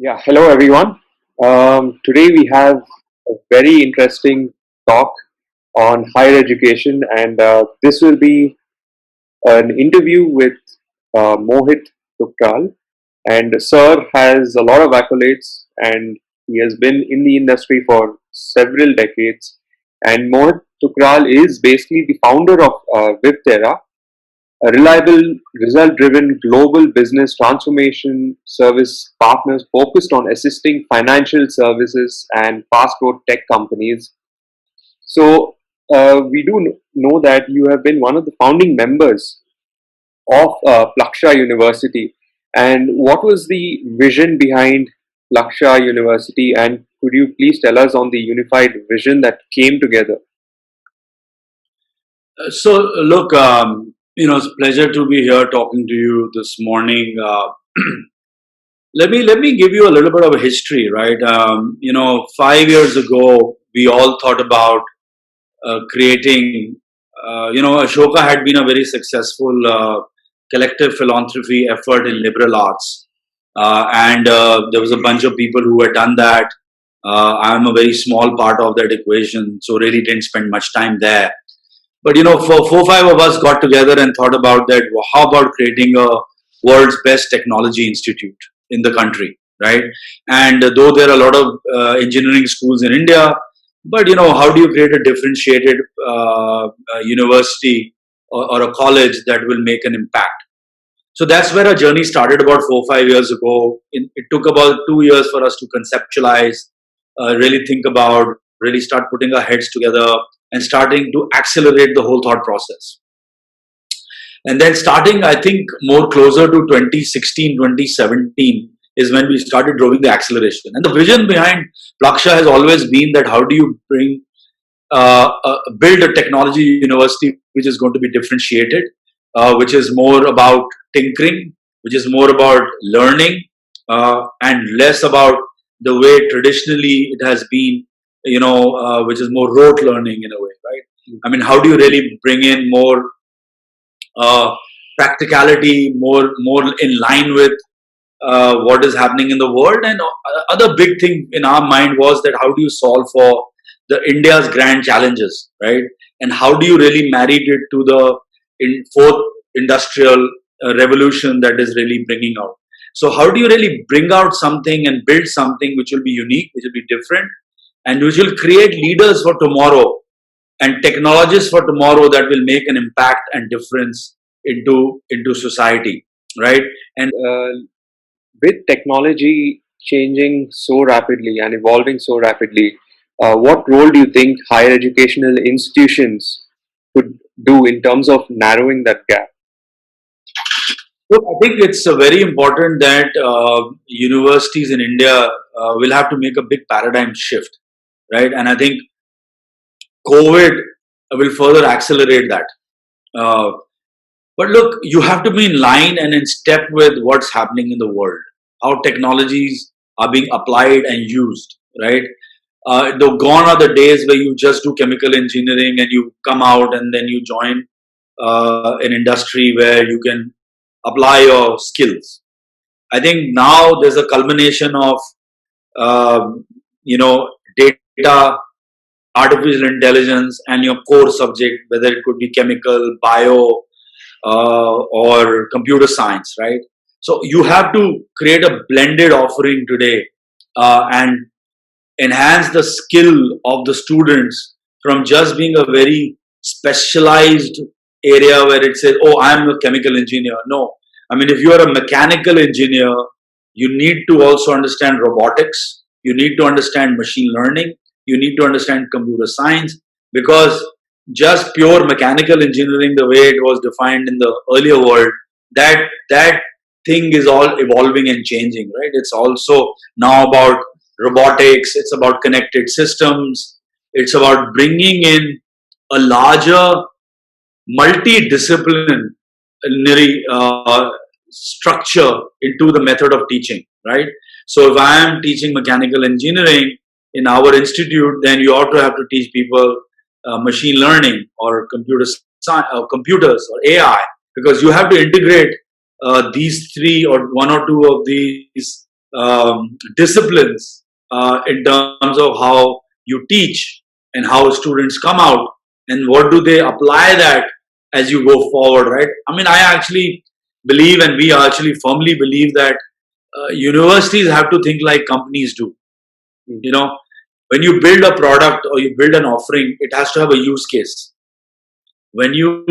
Yeah, hello everyone. Today we have a very interesting talk on higher education, and this will be an interview with Mohit Thukral. And Sir has a lot of accolades, and he has been in the industry for several decades. And Mohit Thukral is basically the founder of Vivtera, a reliable, result driven global business transformation service partners focused on assisting financial services and fast growth tech companies. So, we do know that you have been one of the founding members of Plaksha University. And what was the vision behind Laksha University? And could you please tell us on the unified vision that came together? It's a pleasure to be here talking to you this morning. Let me give you a little bit of a history, right? 5 years ago, we all thought about creating. Ashoka had been a very successful collective philanthropy effort in liberal arts, and there was a bunch of people who had done that. I'm a very small part of that equation, so really didn't spend much time there. But for 4 5 of us got together and thought about that. How about creating a world's best technology institute in the country, right? And though there are a lot of engineering schools in India, but how do you create a differentiated university or a college that will make an impact? So that's where our journey started about 4 5 years ago. It took about 2 years for us to conceptualize, really think about, really start putting our heads together and starting to accelerate the whole thought process. And then starting, I think, more closer to 2016, 2017 is when we started drawing the acceleration. And the vision behind Plaksha has always been that how do you build a technology university which is going to be differentiated, which is more about tinkering, which is more about learning, and less about the way traditionally it has been, which is more rote learning in a way, right? I mean, how do you really bring in more practicality, more in line with what is happening in the world? And other big thing in our mind was that how do you solve for the India's grand challenges, right? And how do you really marry it to the fourth industrial revolution that is really bringing out? So how do you really bring out something and build something which will be unique, which will be different, and which will create leaders for tomorrow and technologists for tomorrow that will make an impact and difference into society, right? And With technology changing so rapidly and evolving so rapidly, what role do you think higher educational institutions could do in terms of narrowing that gap? look, I think it's very important that universities in India will have to make a big paradigm shift, right? And I think COVID will further accelerate that. Uh, but look, you have to be in line and in step with what's happening in the world, how technologies are being applied and used, right? Though gone are the days where you just do chemical engineering and you come out and then you join an industry where you can apply your skills. I think now there's a culmination of data, artificial intelligence, and your core subject, whether it could be chemical, bio, or computer science, right? So you have to create a blended offering today, and enhance the skill of the students from just being a very specialized area where it says, oh, I'm a chemical engineer. No. I mean, if you are a mechanical engineer, you need to also understand robotics. You need to understand machine learning. You need to understand computer science, because just pure mechanical engineering, the way it was defined in the earlier world, that thing is all evolving and changing, right? It's also now about robotics. It's about connected systems. It's about bringing in a larger multidisciplinary structure into the method of teaching, right? So if I am teaching mechanical engineering in our institute, then you ought to have to teach people machine learning or computers or AI, because you have to integrate these three or one or two of these disciplines in terms of how you teach and how students come out and what do they apply that as you go forward, right? I mean, I actually believe, and we actually firmly believe that universities have to think like companies do. Mm. You know, when you build a product or you build an offering, it has to have a use case. When you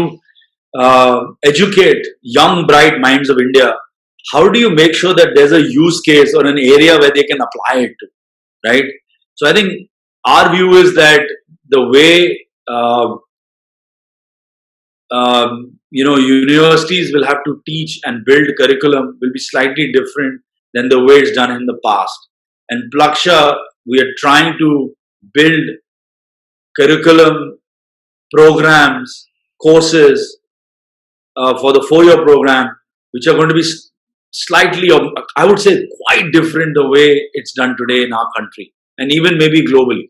educate young, bright minds of India, how do you make sure that there's a use case or an area where they can apply it to, right? So I think our view is that the way universities will have to teach and build curriculum will be slightly different than the way it's done in the past. And Plaksha, we are trying to build curriculum, programs, courses for the 4-year program, which are going to be slightly, I would say, quite different the way it's done today in our country and even maybe globally.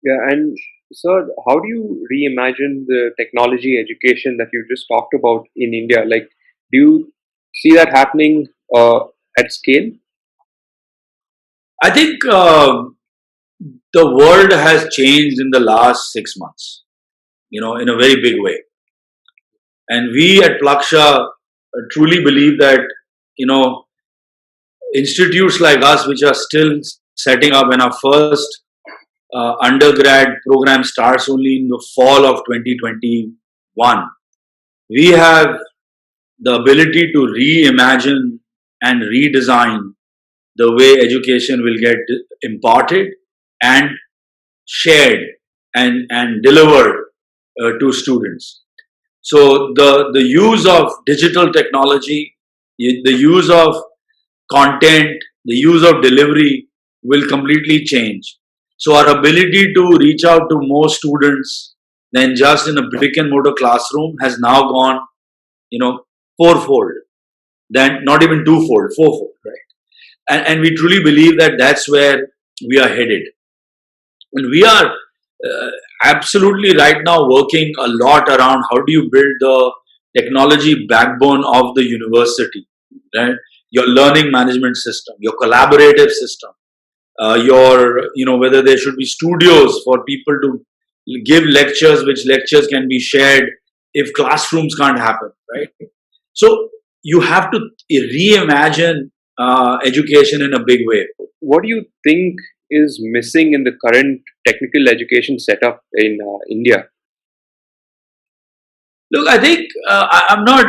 Yeah, and sir, how do you reimagine the technology education that you just talked about in India? Like, do you see that happening at scale? I think the world has changed in the last 6 months, in a very big way. And we at Plaksha truly believe that, you know, institutes like us, which are still setting up, and our first undergrad program starts only in the fall of 2021, we have the ability to reimagine and redesign the way education will get imparted and shared and delivered to students. So the use of digital technology, the use of content, the use of delivery will completely change. So our ability to reach out to more students than just in a brick and mortar classroom has now gone, fourfold. Then not even twofold, fourfold, right? And we truly believe that that's where we are headed. And we are absolutely right now working a lot around how do you build the technology backbone of the university, right? Your learning management system, your collaborative system, whether there should be studios for people to give lectures, which lectures can be shared if classrooms can't happen, right? So you have to reimagine education in a big way. What do you think is missing in the current technical education setup in India? Look, I think I'm not,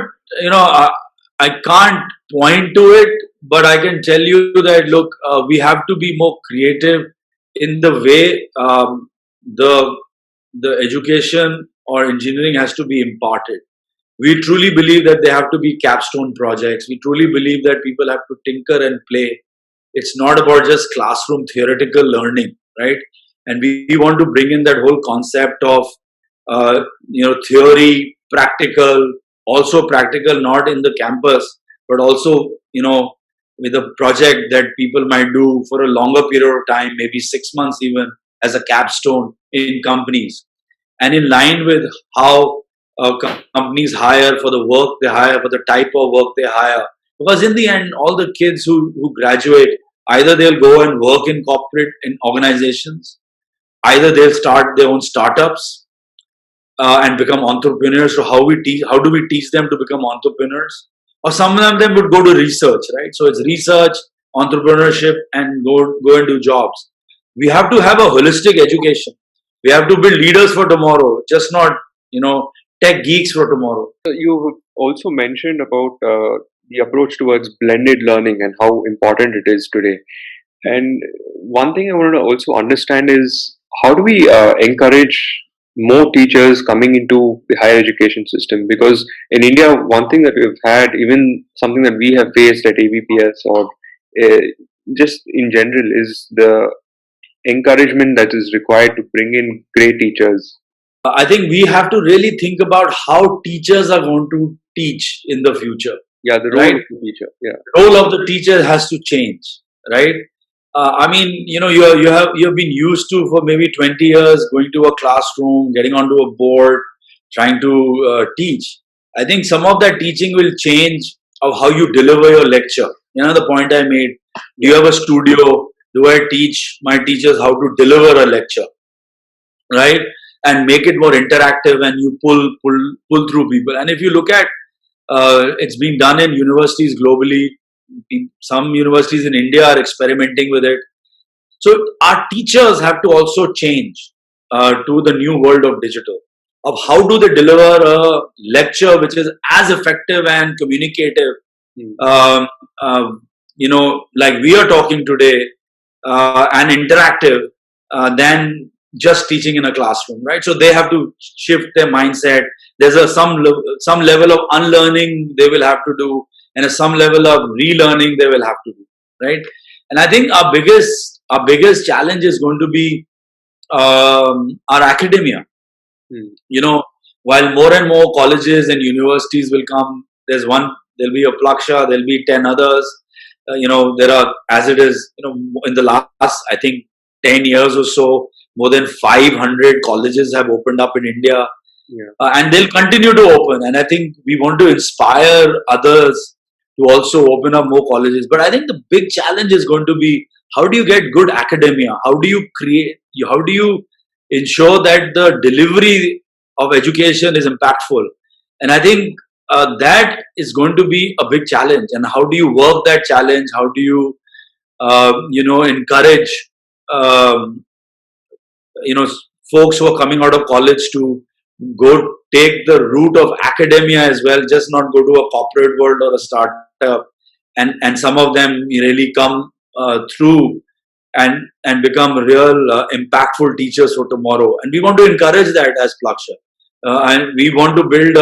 I can't point to it, but I can tell you that, look, we have to be more creative in the way the education or engineering has to be imparted. We truly believe that there have to be capstone projects. We truly believe that people have to tinker and play. It's not about just classroom theoretical learning, right? And we want to bring in that whole concept of theory, practical, also practical not in the campus, but also with a project that people might do for a longer period of time, maybe 6 months even, as a capstone in companies, and in line with how companies hire for the work they hire, for the type of work they hire. Because in the end, all the kids who graduate, either they'll go and work in corporate in organizations, either they'll start their own startups and become entrepreneurs. So how do we teach them to become entrepreneurs? Or some of them would go to research, right? So it's research, entrepreneurship, and go and do jobs. We have to have a holistic education. We have to build leaders for tomorrow, just not tech geeks for tomorrow. You also mentioned about the approach towards blended learning and how important it is today. And one thing I want to also understand is how do we encourage more teachers coming into the higher education system? Because in India, one thing that we've had, even something that we have faced at ABPS or uh, just in general, is the encouragement that is required to bring in great teachers. I think we have to really think about how teachers are going to teach in the future. Yeah, the role Right? of the teacher. Yeah. Role of the teacher has to change, right? I mean, you have been used to for maybe 20 years going to a classroom, getting onto a board, trying to teach. I think some of that teaching will change of how you deliver your lecture. The point I made. Do you have a studio? Do I teach my teachers how to deliver a lecture, right? And make it more interactive, and you pull through people. And if you look at, it's being done in universities globally. Some universities in India are experimenting with it. So our teachers have to also change to the new world of digital. Of how do they deliver a lecture which is as effective and communicative, Mm. um, like we are talking today, and interactive, than just teaching in a classroom, right? So they have to shift their mindset. There's some level of unlearning they will have to do, and some level of relearning they will have to do, right? And I think our biggest challenge is going to be our academia. Mm. While more and more colleges and universities will come, there'll be a Plaksha, there'll be 10 others. There are, as it is, in the last, I think, 10 years or so, more than 500 colleges have opened up in India, Yeah. and they'll continue to open. And I think we want to inspire others to also open up more colleges. But I think the big challenge is going to be, how do you get good academia? How do you ensure that the delivery of education is impactful? And I think that is going to be a big challenge. And how do you work that challenge? How do you, encourage, um, you know, folks who are coming out of college to go take the route of academia as well, just not go to a corporate world or a startup. And some of them really come through and become real impactful teachers for tomorrow. And we want to encourage that as Plaksha. And we want to build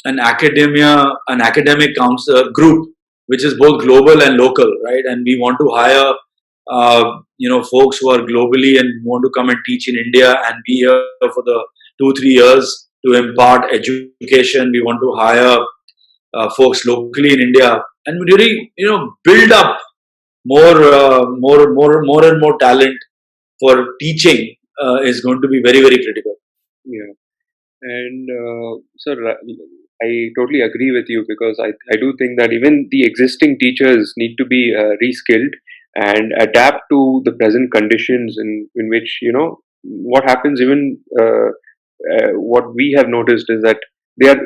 an academic council group, which is both global and local, right? And we want to hire, folks who are globally and want to come and teach in India and be here for the 2-3 years to impart education. We want to hire folks locally in India, and we really, build up more and more talent for teaching is going to be very, very critical. Yeah. And sir, I totally agree with you, because I do think that even the existing teachers need to be reskilled and adapt to the present conditions in which, what happens. Even what we have noticed is that they are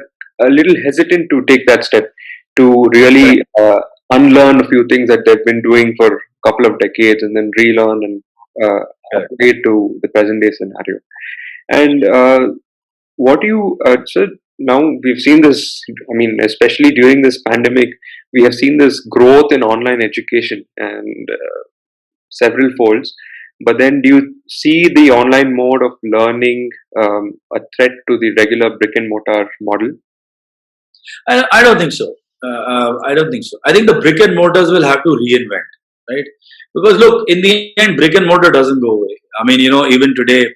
a little hesitant to take that step to really unlearn a few things that they've been doing for a couple of decades, and then relearn and uh, upgrade to the present day scenario. And what you said, now we've seen this, I mean, especially during this pandemic, we have seen this growth in online education, and several folds. But then, do you see the online mode of learning a threat to the regular brick and mortar model? I don't think so. I don't think so. I think the brick and mortars will have to reinvent, right? Because look, in the end, brick and mortar doesn't go away. I mean, even today,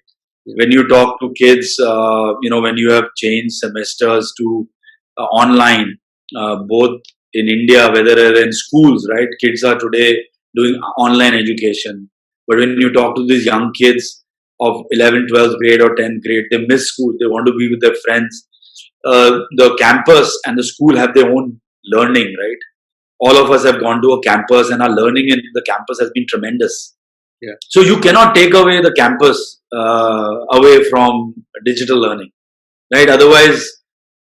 when you talk to kids, when you have changed semesters to online, both in India, whether they're in schools, right? Kids are today doing online education. But when you talk to these young kids of 11th, 12th grade or 10th grade, they miss school. They want to be with their friends. The campus and the school have their own learning, right? All of us have gone to a campus, and our learning in the campus has been tremendous. Yeah. So you cannot take away the campus away from digital learning, right? Otherwise,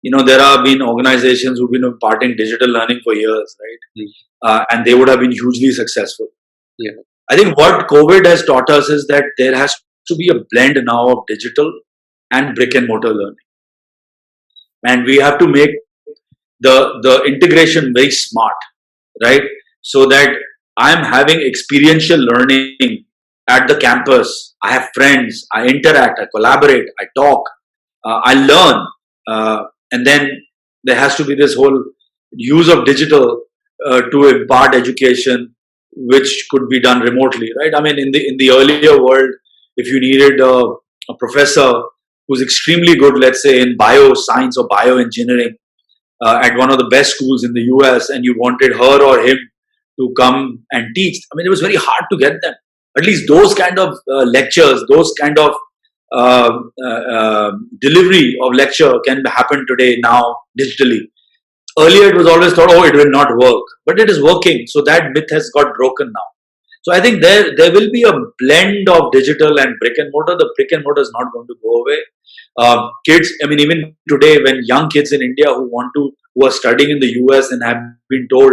there have been organizations who've been imparting digital learning for years, right? And they would have been hugely successful. Yeah. I think what COVID has taught us is that there has to be a blend now of digital and brick and mortar learning, and we have to make the integration very smart, right? So that I'm having experiential learning at the campus. I have friends, I interact, I collaborate, I talk, I learn, and then there has to be this whole use of digital to impart education, which could be done remotely, right? I mean, in the earlier world, if you needed a professor who's extremely good, let's say in bioscience or bioengineering, at one of the best schools in the US, and you wanted her or him to come and teach, I mean, it was very hard to get them. At least those kind of lectures, those kind of delivery of lecture can happen today now digitally. Earlier, it was always thought, oh, it will not work, but it is working. So that myth has got broken now. So I think there will be a blend of digital and brick and mortar. The brick and mortar is not going to go away. Kids, I mean, even today, when young kids in India who are studying in the US and have been told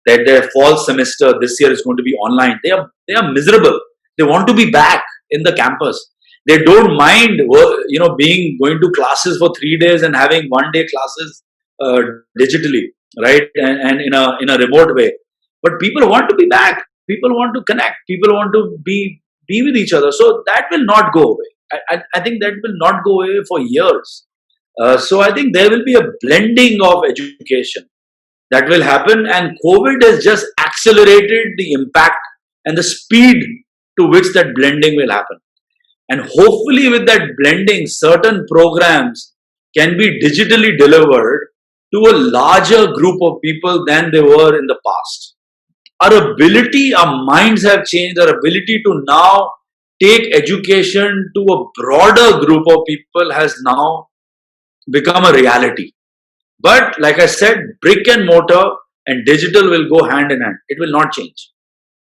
that their fall semester this year is going to be online, they are miserable. They want to be back in the campus. They don't mind, being going to classes for 3 days and having 1 day classes uh, digitally, right, and in a remote way. But people want to be back. People want to connect. People want to be with each other. So that will not go away. I think that will not go away for years. So I think there will be a blending of education that will happen, and COVID has just accelerated the impact and the speed to which that blending will happen. And hopefully, with that blending, certain programs can be digitally delivered to a larger group of people than they were in the past. Our ability, our minds have changed, our ability to now take education to a broader group of people has now become a reality. But like I said, brick and mortar and digital will go hand in hand. It will not change.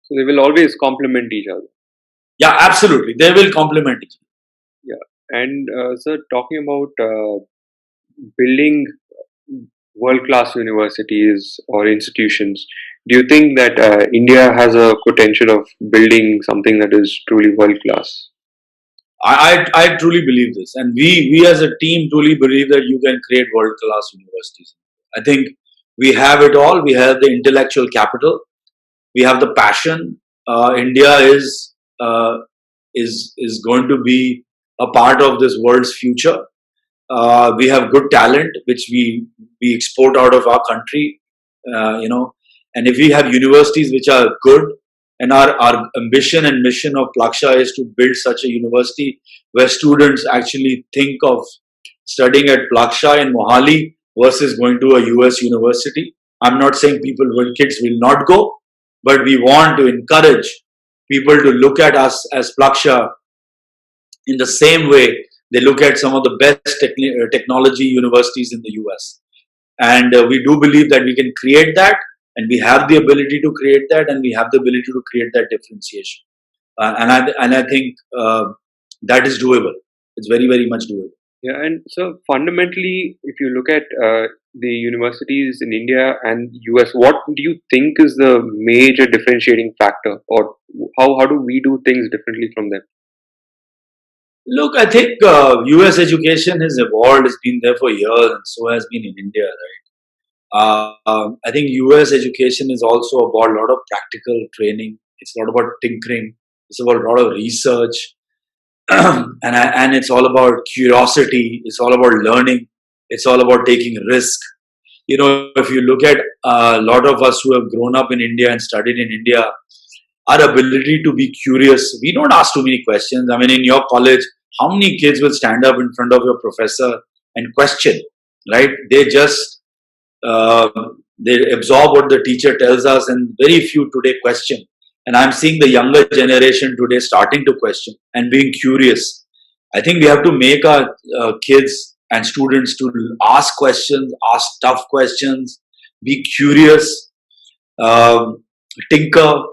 So they will always complement each other. Yeah, absolutely. They will complement each Yeah. And sir, talking about building world class universities or institutions, do you think that India has a potential of building something that is truly world class? I truly believe this, and we as a team truly believe that you can create world class universities. I think we have it all. We have the intellectual capital. We have the passion. India uh, is going to be a part of this world's future. We have good talent, which we export out of our country. And if we have universities which are good, and our ambition and mission of Plaksha is to build such a university where students actually think of studying at Plaksha in Mohali versus going to a US university. I'm not saying kids will not go, but we want to encourage people to look at us as Plaksha in the same way they look at some of the best technology universities in the US. And we do believe that we can create that, and we have the ability to create that, and we have the ability to create that differentiation. And I think that is doable. It's very, very much doable. Yeah, and so fundamentally, if you look at the universities in India and US, what do you think is the major differentiating factor, or how do we do things differently from them? Look, I think US education has evolved, it's been there for years, and so has been in India, right? I think US education is also about a lot of practical training. It's a lot about tinkering. It's about a lot of research, and it's all about curiosity. It's all about learning. It's all about taking risk. If you look at a lot of us who have grown up in India and studied in India, our ability to be curious, we don't ask too many questions. I mean, in your college, how many kids will stand up in front of your professor and question, right? Uh, they absorb what the teacher tells us, and very few today question. And I'm seeing the younger generation today starting to question and being curious. I think we have to make our kids and students to ask questions, ask tough questions, be curious, um, tinker,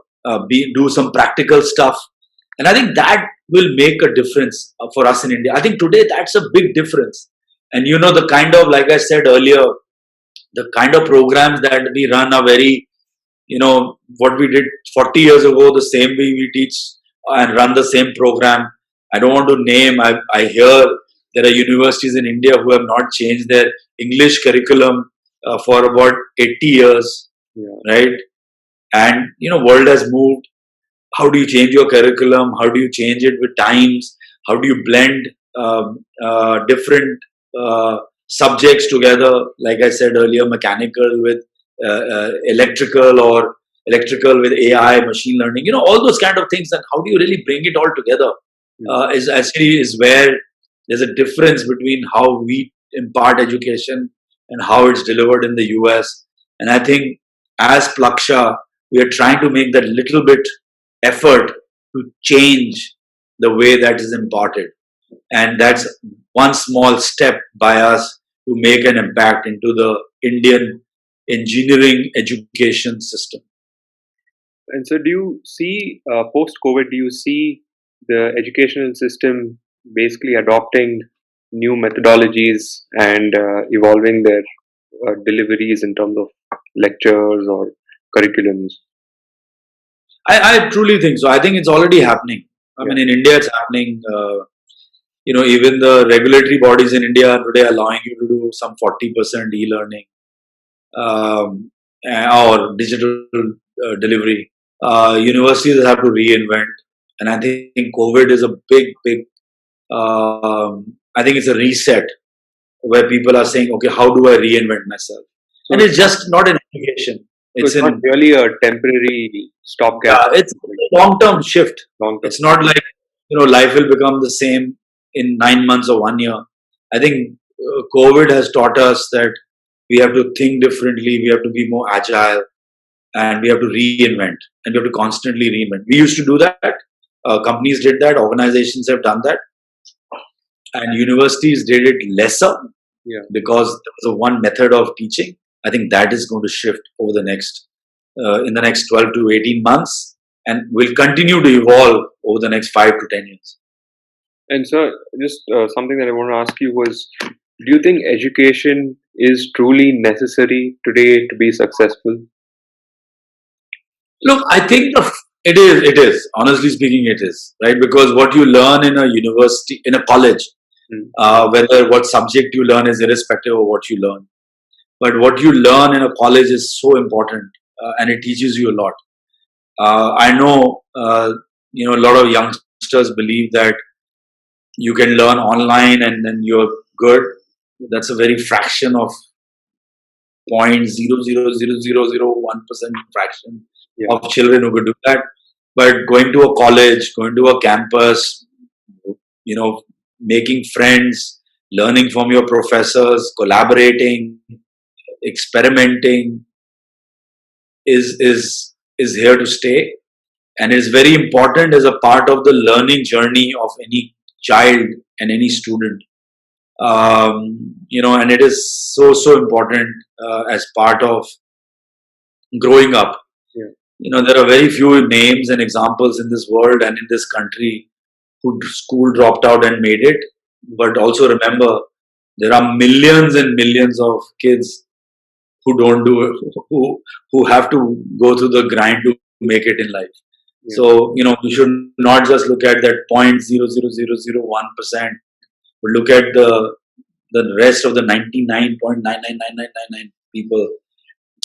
do some practical stuff. And I think that will make a difference for us in India. I think today that's a big difference. And the kind of, like I said earlier, the kind of programs that we run are very, what we did 40 years ago, the same way we teach and run the same program. I don't want to name, I hear there are universities in India who have not changed their English curriculum for about 80 years, Yeah. right? And, world has moved. How do you change your curriculum? How do you change it with times? How do you blend different subjects together? Like I said earlier, mechanical with electrical, or electrical with AI, machine learning. All those kind of things. And how do you really bring it all together? Is actually is where there's a difference between how we impart education and how it's delivered in the US. And I think as Plaksha, we are trying to make that little bit effort to change the way that is imparted. And that's one small step by us to make an impact into the Indian engineering education system. And so, do you see post COVID? Do you see the educational system basically adopting new methodologies and evolving their deliveries in terms of lectures or curriculums? I truly think so. I think it's already happening. I Yeah. mean, in India, it's happening. Even the regulatory bodies in India are today allowing you to do some 40% e-learning or digital delivery. Universities have to reinvent, and I think COVID is a big. I think it's a reset where people are saying, okay, how do I reinvent myself? So, And it's just not in education. so It's it's not in really a temporary stopgap. it's a long-term shift. Long term. It's not like life will become the same in 9 months or 1 year. I think COVID has taught us that we have to think differently. We have to be more agile, and we have to reinvent, and we have to constantly reinvent. We used to do that. Companies did that. Organizations have done that, and universities did it lesser Yeah. because there was a one method of teaching. I think that is going to shift over the next in the next 12 to 18 months, and will continue to evolve over the next 5 to 10 years. And so, just something that I want to ask you was, do you think education is truly necessary today to be successful? Look, I think it is. Honestly speaking, it is right because what you learn in a university, in a college, Mm. whether what subject you learn is irrespective of what you learn. But what you learn in a college is so important, and it teaches you a lot. I know, a lot of youngsters believe that you can learn online and then you're good. That's a very fraction of 0.0000001% fraction Yeah. of children who could do that. But going to a college, going to a campus, making friends, learning from your professors, collaborating, experimenting is here to stay, and is very important as a part of the learning journey of any child and any student. And it is so important as part of growing up. Yeah. There are very few names and examples in this world and in this country who school dropped out and made it. But also remember, there are millions and millions of kids who don't do it, who have to go through the grind to make it in life. Yeah. So we should not just look at that 0.00001%, but look at the rest of the 99.999999 people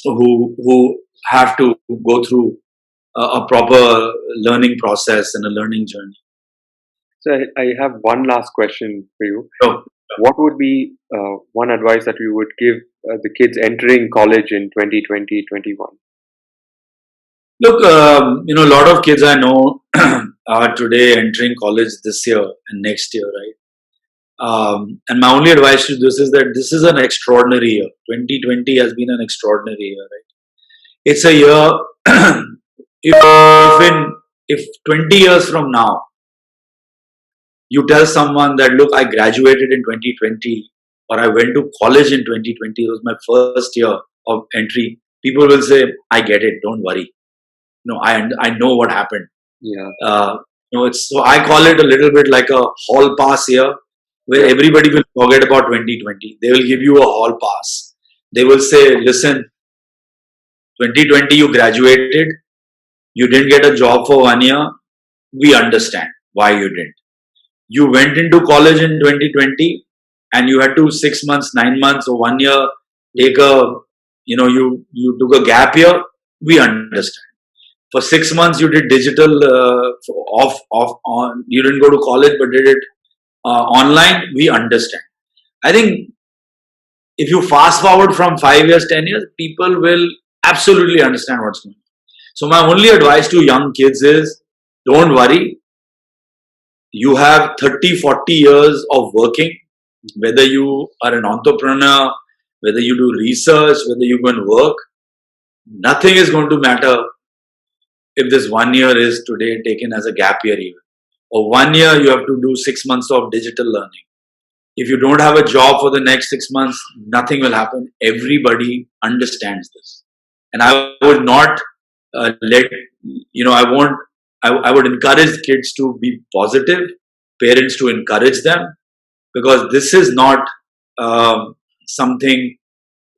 who have to go through a proper learning process and a learning journey. So, I have one last question for you. So, What would be one advice that you would give the kids entering college in 2020-21? look, a lot of kids I know are today entering college this year and next year, right? And my only advice to this is that this is an extraordinary year. 2020 has been an extraordinary year, right? It's a year. if 20 years from now you tell someone that, look, I graduated in 2020 or I went to college in 2020, it was my first year of entry, people will say, I get it, don't worry. I know what happened. Yeah. So I call it a little bit like a hall pass year, where everybody will forget about 2020. They will give you a hall pass. They will say, listen, 2020 you graduated, you didn't get a job for 1 year. We understand why you didn't. You went into college in 2020 and you had to 6 months, 9 months, or 1 year take you took a gap year. We understand. For 6 months you did digital on. You didn't go to college but did it online. We understand. I think if you fast forward from 5 years, 10 years, people will absolutely understand what's going on. So my only advice to young kids is, don't worry. You have 30, 40 years of working, whether you are an entrepreneur, whether you do research, whether you go and work, nothing is going to matter if this 1 year is today taken as a gap year even. Or 1 year you have to do 6 months of digital learning. If you don't have a job for the next 6 months, nothing will happen. Everybody understands this, and I would not let I won't. I would encourage kids to be positive, parents to encourage them, because this is not something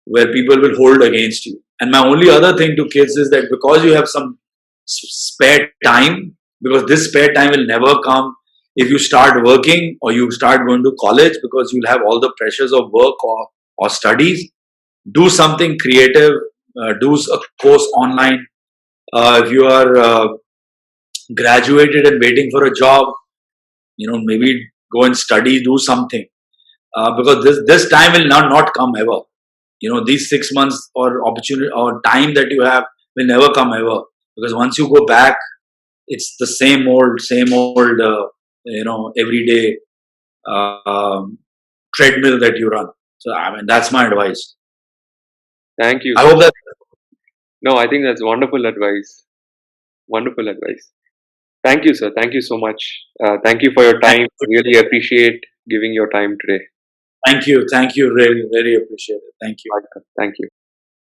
where people will hold against you. And my only other thing to kids is that because you have some spare time, because this spare time will never come if you start working or you start going to college, because you'll have all the pressures of work or studies. Do something creative, do a course online. If you are graduated and waiting for a job, maybe go and study, do something, because this time will not come ever. These 6 months or opportunity or time that you have will never come ever, because once you go back, it's the same old everyday treadmill that you run. So I mean, that's my advice. Thank you. I hope that. No, I think that's wonderful advice. Wonderful advice. Thank you, sir. Thank you so much. Thank you for your time. Really appreciate giving your time today. Thank you, really, very appreciate it. Thank you. Thank you.